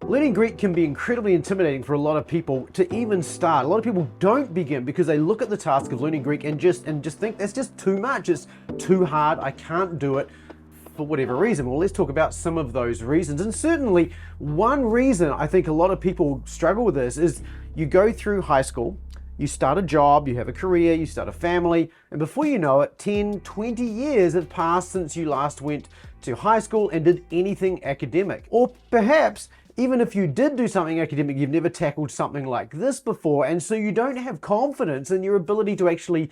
Learning Greek can be incredibly intimidating for a lot of people to even start. A lot of people don't begin because they look at the task of learning Greek and just think that's just too much. It's too hard. I can't do it for whatever reason. Well, let's talk about some of those reasons. And certainly one reason I think a lot of people struggle with this is you go through high school, you start a job, you have a career, you start a family, and before you know it, 10, 20 years have passed since you last went to high school and did anything academic. Or perhaps even if you did do something academic, you've never tackled something like this before, and so you don't have confidence in your ability to actually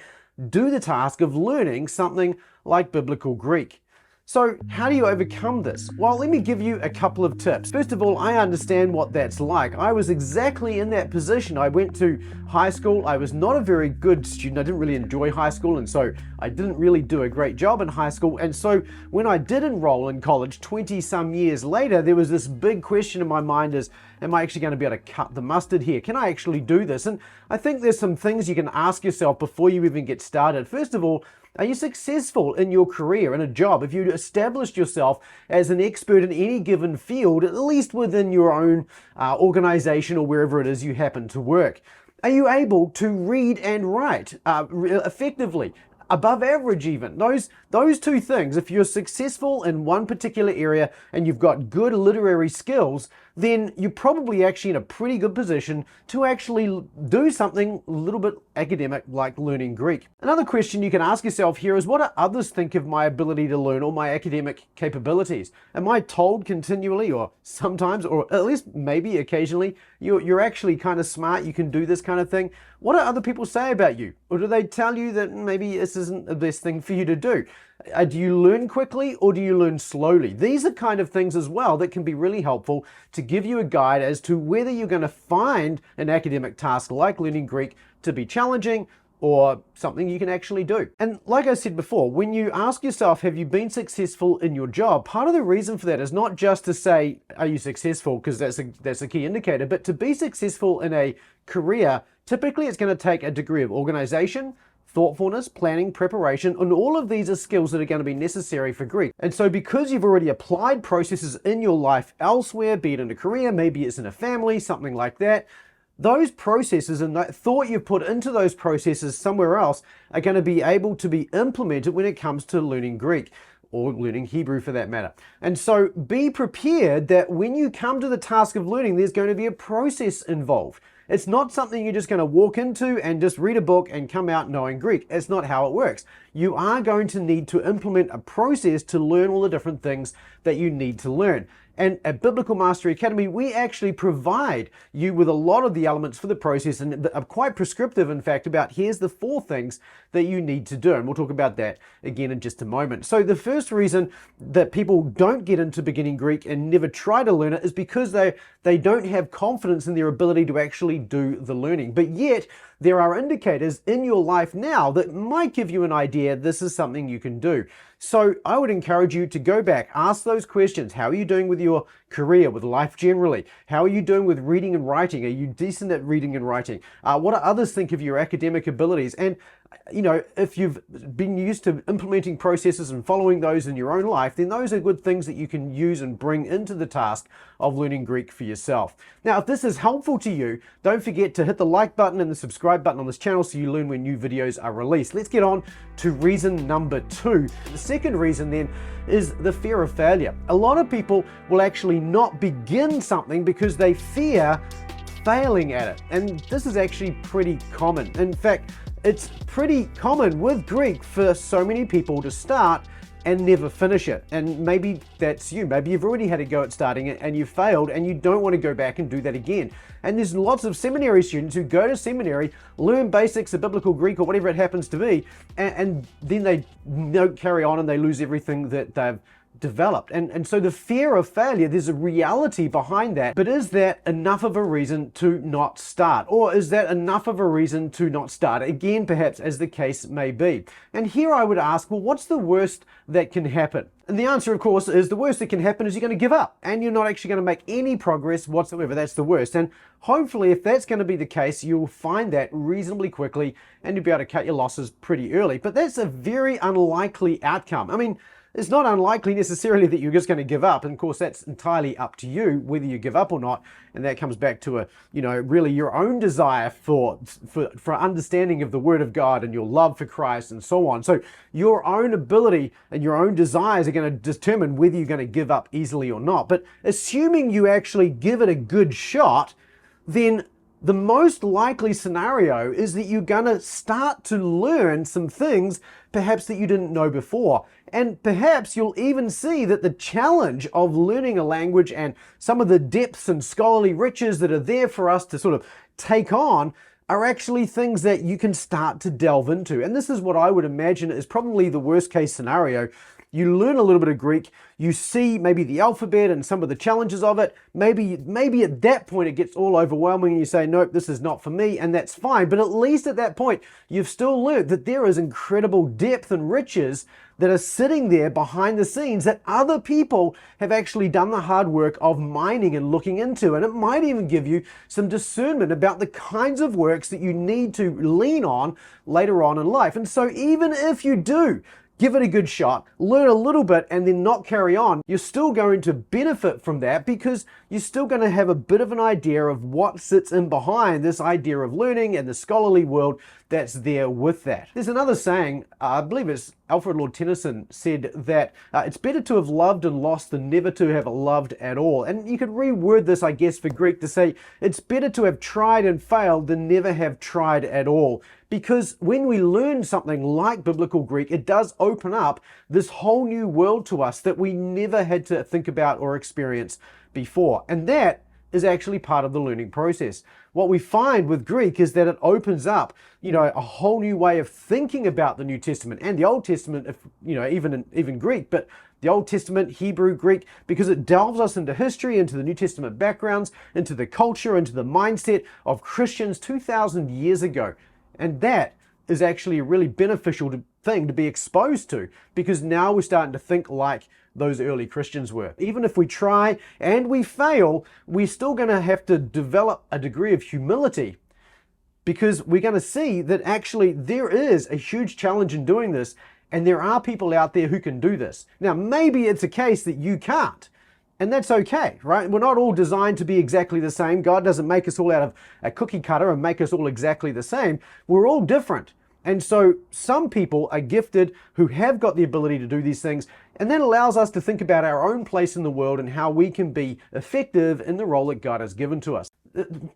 do the task of learning something like Biblical Greek. So how do you overcome this? Well, let me give you a couple of tips. First of all, I understand what that's like. I was exactly in that position. I went to high school. I was not a very good student. I didn't really enjoy high school, and so I didn't really do a great job in high school. And so when I did enroll in college 20 some years later, there was this big question in my mind is, am I actually going to be able to cut the mustard here? Can I actually do this? And I think there's some things you can ask yourself before you even get started. First of all, are you successful in your career, in a job? If you established yourself as an expert in any given field, at least within your own organization or wherever it is you happen to work, are you able to read and write effectively? Above average even. Those two things, if you're successful in one particular area and you've got good literary skills, then you're probably actually in a pretty good position to actually do something a little bit academic like learning Greek. Another question you can ask yourself here is, what do others think of my ability to learn or my academic capabilities? Am I told continually, or sometimes, or at least maybe occasionally, you're actually kind of smart, you can do this kind of thing? What do other people say about you? Or do they tell you that maybe this isn't the best thing for you to do? Do you learn quickly or do you learn slowly? These are kind of things as well that can be really helpful to give you a guide as to whether you're going to find an academic task like learning Greek to be challenging or something you can actually do. And like I said before, when you ask yourself, have you been successful in your job? Part of the reason for that is not just to say, are you successful? Because that's a key indicator, but to be successful in a career, typically it's going to take a degree of organization, thoughtfulness, planning, preparation, and all of these are skills that are going to be necessary for Greek. And so because you've already applied processes in your life elsewhere, be it in a career, maybe it's in a family, something like that, those processes and that thought you've put into those processes somewhere else are going to be able to be implemented when it comes to learning Greek, or learning Hebrew for that matter. And so be prepared that when you come to the task of learning, there's going to be a process involved. It's not something you're just going to walk into and just read a book and come out knowing Greek. It's not how it works. You are going to need to implement a process to learn all the different things that you need to learn. And at Biblical Mastery Academy, we actually provide you with a lot of the elements for the process and are quite prescriptive, in fact, about here's the 4 things that you need to do. And we'll talk about that again in just a moment. So the first reason that people don't get into beginning Greek and never try to learn it is because they don't have confidence in their ability to actually do the learning. But yet, there are indicators in your life now that might give you an idea this is something you can do. So I would encourage you to go back, ask those questions. How are you doing with your career, with life generally? How are you doing with reading and writing? Are you decent at reading and writing? What do others think of your academic abilities? And you know, if you've been used to implementing processes and following those in your own life, then those are good things that you can use and bring into the task of learning Greek for yourself. Now, if this is helpful to you, don't forget to hit the like button and the subscribe button on this channel so you learn when new videos are released. Let's get on to reason number 2. The second reason then is the fear of failure. A lot of people will actually not begin something because they fear failing at it. And this is actually pretty common. In fact, it's pretty common with Greek for so many people to start and never finish it. And maybe that's you. Maybe you've already had a go at starting it and you failed and you don't want to go back and do that again. And there's lots of seminary students who go to seminary, learn basics of Biblical Greek or whatever it happens to be, and then they don't carry on and they lose everything that they've developed. And so the fear of failure, there's a reality behind that, but is that enough of a reason to not start? Or is that enough of a reason to not start? Again, perhaps as the case may be. And here I would ask, well, what's the worst that can happen? And the answer, of course, is the worst that can happen is you're going to give up and you're not actually going to make any progress whatsoever. That's the worst. And hopefully, if that's going to be the case, you'll find that reasonably quickly and you'll be able to cut your losses pretty early. But that's a very unlikely outcome. I mean, it's not unlikely necessarily that you're just going to give up. And of course, that's entirely up to you whether you give up or not. And that comes back to really your own desire for understanding of the Word of God and your love for Christ and so on. So your own ability and your own desires are going to determine whether you're going to give up easily or not. But assuming you actually give it a good shot, then the most likely scenario is that you're going to start to learn some things perhaps that you didn't know before. And perhaps you'll even see that the challenge of learning a language and some of the depths and scholarly riches that are there for us to sort of take on are actually things that you can start to delve into. And this is what I would imagine is probably the worst case scenario. You learn a little bit of Greek, you see maybe the alphabet and some of the challenges of it. Maybe at that point it gets all overwhelming and you say, nope, this is not for me, and that's fine. But at least at that point, you've still learned that there is incredible depth and riches that are sitting there behind the scenes that other people have actually done the hard work of mining and looking into. And it might even give you some discernment about the kinds of works that you need to lean on later on in life. And so even if you do give it a good shot, learn a little bit, and then not carry on, you're still going to benefit from that because you're still going to have a bit of an idea of what sits in behind this idea of learning and the scholarly world that's there with that. There's another saying, I believe it's Alfred Lord Tennyson said that it's better to have loved and lost than never to have loved at all. And you could reword this, I guess, for Greek to say it's better to have tried and failed than never have tried at all. Because when we learn something like biblical Greek, it does open up this whole new world to us that we never had to think about or experience before. And that is actually part of the learning process. What we find with Greek is that it opens up, a whole new way of thinking about the New Testament and the Old Testament, if even Greek, but the Old Testament, Hebrew, Greek, because it delves us into history, into the New Testament backgrounds, into the culture, into the mindset of Christians 2,000 years ago. And that is actually a really beneficial thing to be exposed to, because now we're starting to think like those early Christians were. Even if we try and we fail, we're still going to have to develop a degree of humility, because we're going to see that actually there is a huge challenge in doing this, and there are people out there who can do this. Now, maybe it's a case that you can't. And that's okay, right? We're not all designed to be exactly the same. God doesn't make us all out of a cookie cutter and make us all exactly the same. We're all different. And so some people are gifted who have got the ability to do these things, and that allows us to think about our own place in the world and how we can be effective in the role that God has given to us.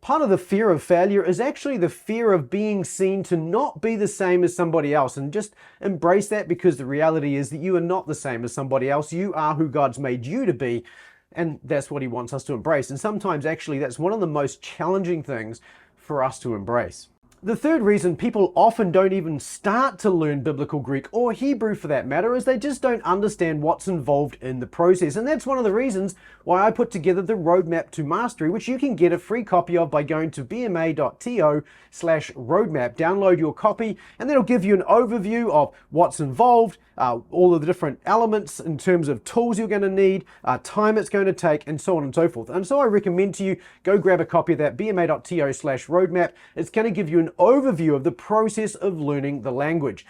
Part of the fear of failure is actually the fear of being seen to not be the same as somebody else, and just embrace that, because the reality is that you are not the same as somebody else. You are who God's made you to be, and that's what He wants us to embrace. And sometimes actually that's one of the most challenging things for us to embrace. The third reason people often don't even start to learn biblical Greek, or Hebrew for that matter, is they just don't understand what's involved in the process. And that's one of the reasons why I put together the Roadmap to Mastery, which you can get a free copy of by going to bma.to/roadmap. Download your copy, and that'll give you an overview of what's involved, all of the different elements in terms of tools you're going to need, time it's going to take, and so on and so forth. And so I recommend to you, go grab a copy of that, bma.to/roadmap. It's going to give you an overview of the process of learning the language.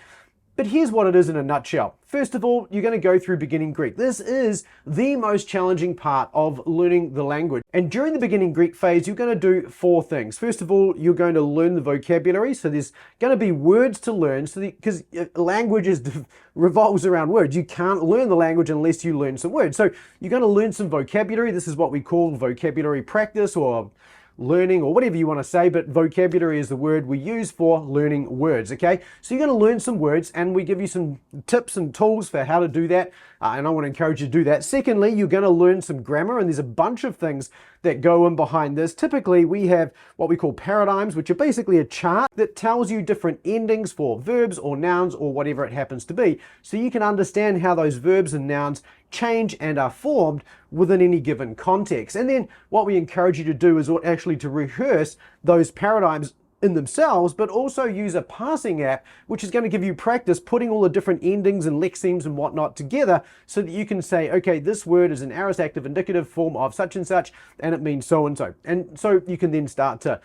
But here's what it is in a nutshell. First of all, you're going to go through beginning Greek. This is the most challenging part of learning the language. And during the beginning Greek phase, you're going to do 4 things. First of all, you're going to learn the vocabulary. So there's going to be words to learn, because language revolves around words. You can't learn the language unless you learn some words. So you're going to learn some vocabulary. This is what we call vocabulary practice, or learning, or whatever you want to say, but vocabulary is the word we use for learning words, okay? So you're going to learn some words, and we give you some tips and tools for how to do that, and I want to encourage you to do that. Secondly, you're going to learn some grammar, and there's a bunch of things that go in behind this. Typically, we have what we call paradigms, which are basically a chart that tells you different endings for verbs or nouns or whatever it happens to be, so you can understand how those verbs and nouns change and are formed within any given context. And then what we encourage you to do is actually to rehearse those paradigms in themselves, but also use a parsing app, which is going to give you practice putting all the different endings and lexemes and whatnot together, so that you can say, okay, this word is an aorist active indicative form of such and such, and it means so and so. And so you can then start to,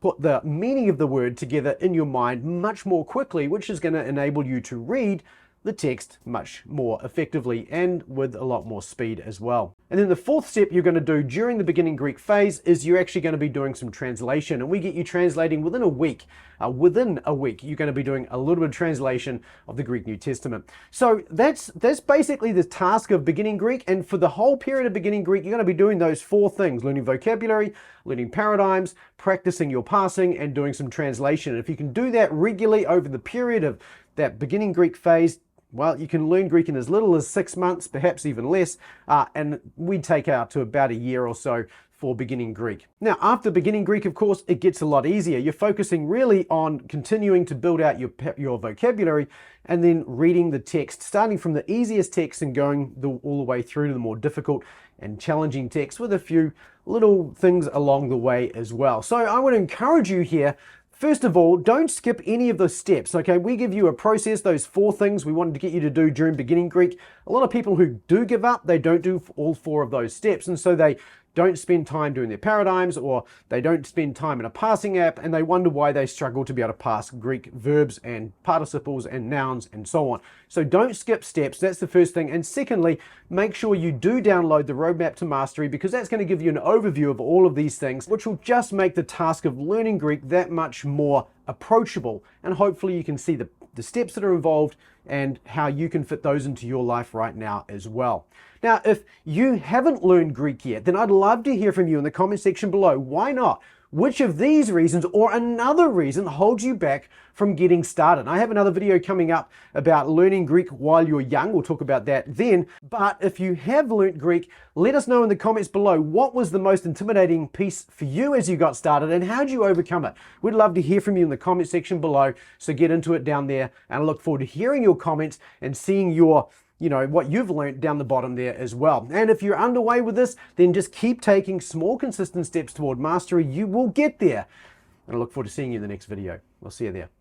put the meaning of the word together in your mind much more quickly, which is going to enable you to read the text much more effectively and with a lot more speed as well. And then the fourth step you're going to do during the beginning Greek phase is you're actually going to be doing some translation, and we get you translating within a week. Within a week, you're going to be doing a little bit of translation of the Greek New Testament. So that's basically the task of beginning Greek, and for the whole period of beginning Greek, you're going to be doing those four things: learning vocabulary, learning paradigms, practicing your passing, and doing some translation. And if you can do that regularly over the period of that beginning Greek phase, well, you can learn Greek in as little as 6 months, perhaps even less, and we take out to about a year or so for beginning Greek. Now, after beginning Greek, of course, it gets a lot easier. You're focusing really on continuing to build out your vocabulary and then reading the text, starting from the easiest text and going all the way through to the more difficult and challenging text with a few little things along the way as well. So I would encourage you here, first of all, don't skip any of those steps, okay? We give you a process, those four things we wanted to get you to do during beginning Greek. A lot of people who do give up, they don't do all four of those steps, and so they don't spend time doing their paradigms, or they don't spend time in a passing app, and they wonder why they struggle to be able to pass Greek verbs and participles and nouns and so on. So don't skip steps, that's the first thing. And secondly, make sure you do download the Roadmap to Mastery, because that's going to give you an overview of all of these things, which will just make the task of learning Greek that much more approachable. And hopefully you can see the steps that are involved and how you can fit those into your life right now as well. Now, if you haven't learned Greek yet, then I'd love to hear from you in the comment section below. Why not? Which of these reasons or another reason holds you back from getting started? I have another video coming up about learning Greek while you're young. We'll talk about that then. But if you have learned Greek, let us know in the comments below what was the most intimidating piece for you as you got started and how did you overcome it? We'd love to hear from you in the comment section below. So get into it down there, and I look forward to hearing your comments and seeing your what you've learned down the bottom there as well. And if you're underway with this, then just keep taking small, consistent steps toward mastery. You will get there. And I look forward to seeing you in the next video. We'll see you there.